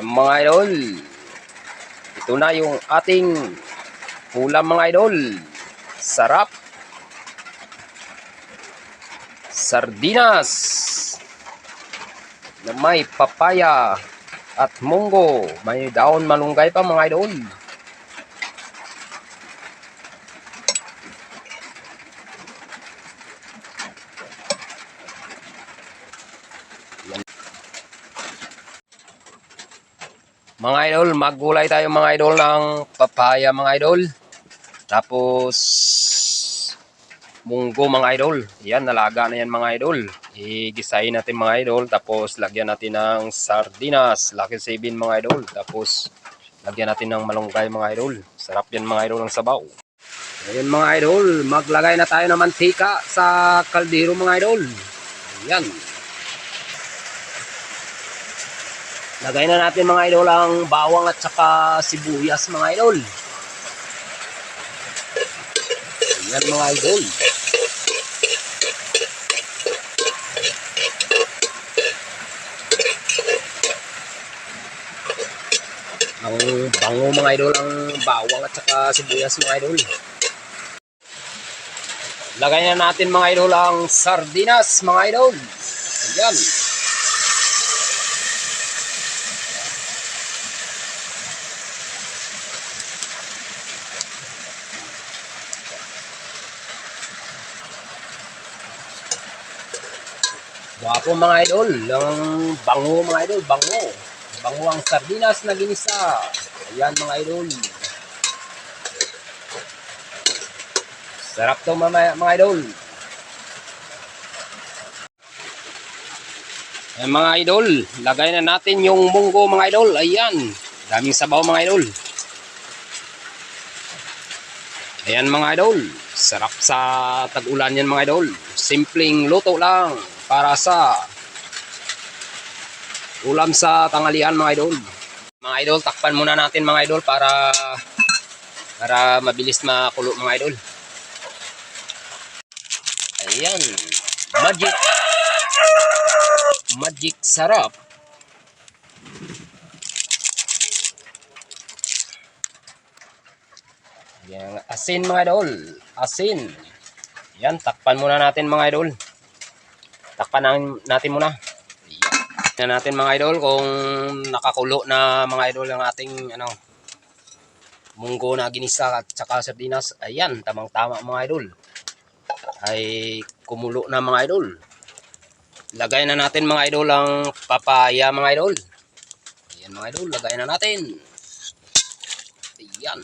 Mga idol, ito na yung ating ulam mga idol. Sarap. Sardinas na may papaya at munggo. May daon malunggay pa mga idol. Mga idol, maggulay tayo mga idol ng papaya mga idol. Tapos munggo mga idol. Yan, nalaga na yan mga idol. Igisahin natin mga idol. Tapos lagyan natin ng sardinas. Lucky 7 mga idol. Tapos lagyan natin ng malunggay mga idol. Sarap yan mga idol ng sabaw. Ayan mga idol, maglagay na tayo ng mantika sa kaldero mga idol. Ayan. Lagay na natin mga idol ang bawang at saka sibuyas mga idol. Ayan mga idol. Ang bango mga idol, ang bawang at saka sibuyas mga idol. Lagay na natin mga idol ang sardinas mga idol. Ayan. Wapo mga idol, ang bango mga idol, bango. Bango ang sardinas na ginisa. Ayan mga idol. Sarap to mga idol. Ayan mga idol, lagay na natin yung munggo mga idol. Ayan, daming sabaw mga idol. Ayan mga idol, sarap sa tag-ulan yan mga idol. Simpleng luto lang para sa ulam sa tanghalian mga idol. Mga idol, takpan muna natin mga idol para mabilis makulo mga idol. Ayan, magic sarap. Ayan, asin mga idol, asin. Ayan, takpan muna natin mga idol. Takpan natin muna. Tingnan natin mga idol kung nakakulo na mga idol ang ating munggo na ginisa at saka sardinas. Ayan, tamang-tama mga idol. Ay kumulo na mga idol. Lagay na natin mga idol ang papaya mga idol. Ayan mga idol, lagay na natin. Ayan.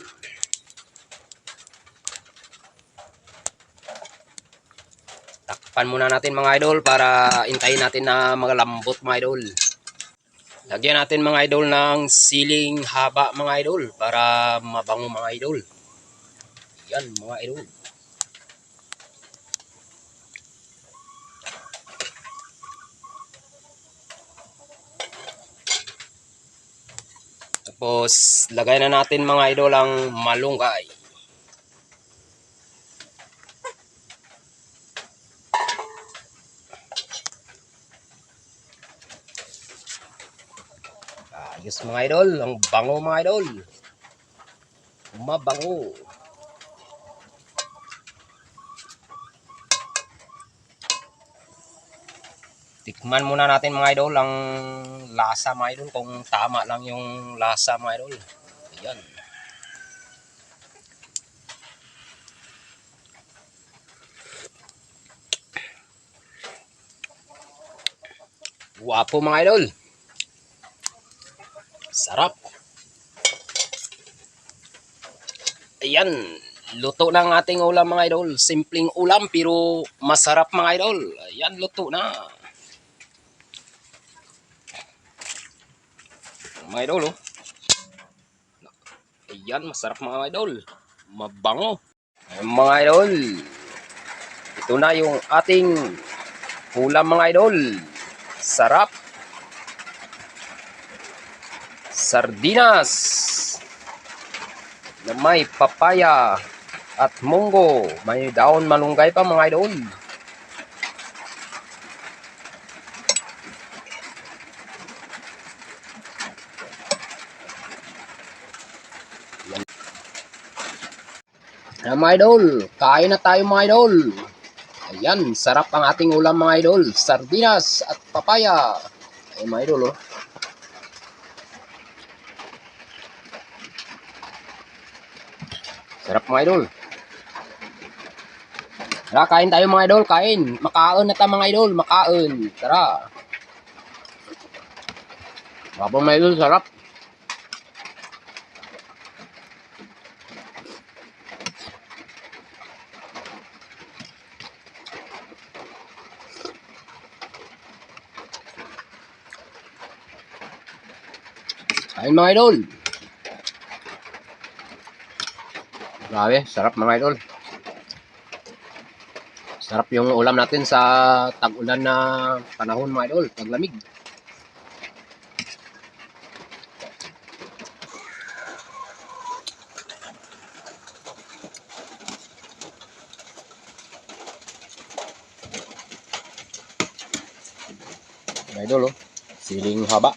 Takpan muna natin mga idol para intayin natin na magalambot mga idol. Lagyan natin mga idol ng siling haba mga idol para mabango mga idol. Yan mga idol. Tapos lagay na natin mga idol ang malunggay. Ayos mga idol, ang bango mga idol. Mabango. Tikman muna natin mga idol ang lasa mga idol, kung tama lang yung lasa mga idol. Ayan. Wapo mga idol. Sarap. Ayan, luto na ang ating ulam mga idol. Simpleng ulam pero masarap mga idol. Ayan, luto na. Mga idol, oh. Ayan, masarap mga idol. Mabango. Ayan, mga idol. Ito na yung ating ulam mga idol. Sarap. Sardinas na may papaya at munggo. May daon malunggay pa mga idol. Ayan mga idol, kain na tayo mga idol. Ayan, sarap ang ating ulam mga idol. Sardinas at papaya. Ayan mga idol oh. Sarap mga idol. Tara, kain tayo mga idol, kain. Makaon na tayo mga idol, makaon. Tara. Kapag mga idol, sarap. Kain mga idol. Grabe, sarap mga idol. Sarap yung ulam natin sa tag-ulan na panahon mga idol, taglamig. Mga idol oh, siling haba.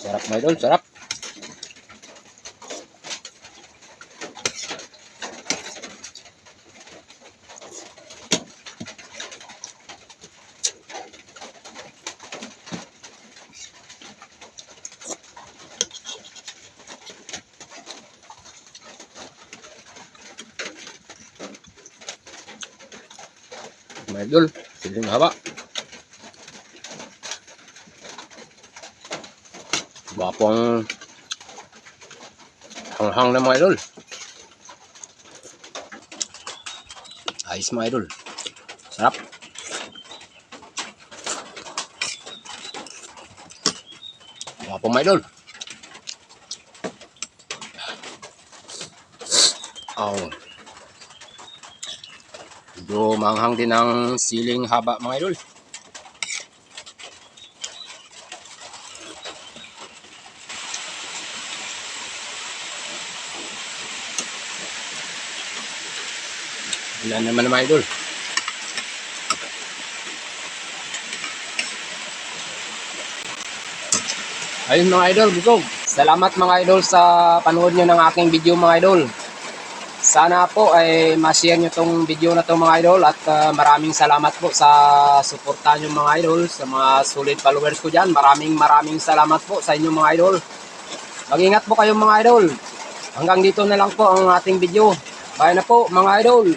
Sarap mga idol, sarap. Mga idol, siling haba. Gwapong hanghang na mga idol. Ayos mga idol. Sarap. Gwapong mga idol. Oh. Medyo manghang din ang siling haba mga idol. Wala naman mga idol. Ayun mga idol, busog. Salamat mga idol sa panood nyo ng aking video mga idol. Sana po ay ma-share nyo tong video na to mga idol at maraming salamat po sa suporta nyo mga idol, sa mga solid followers ko dyan. Maraming salamat po sa inyo mga idol. Mag-ingat po kayo mga idol. Hanggang dito na lang po ang ating video. Bye na po mga idol.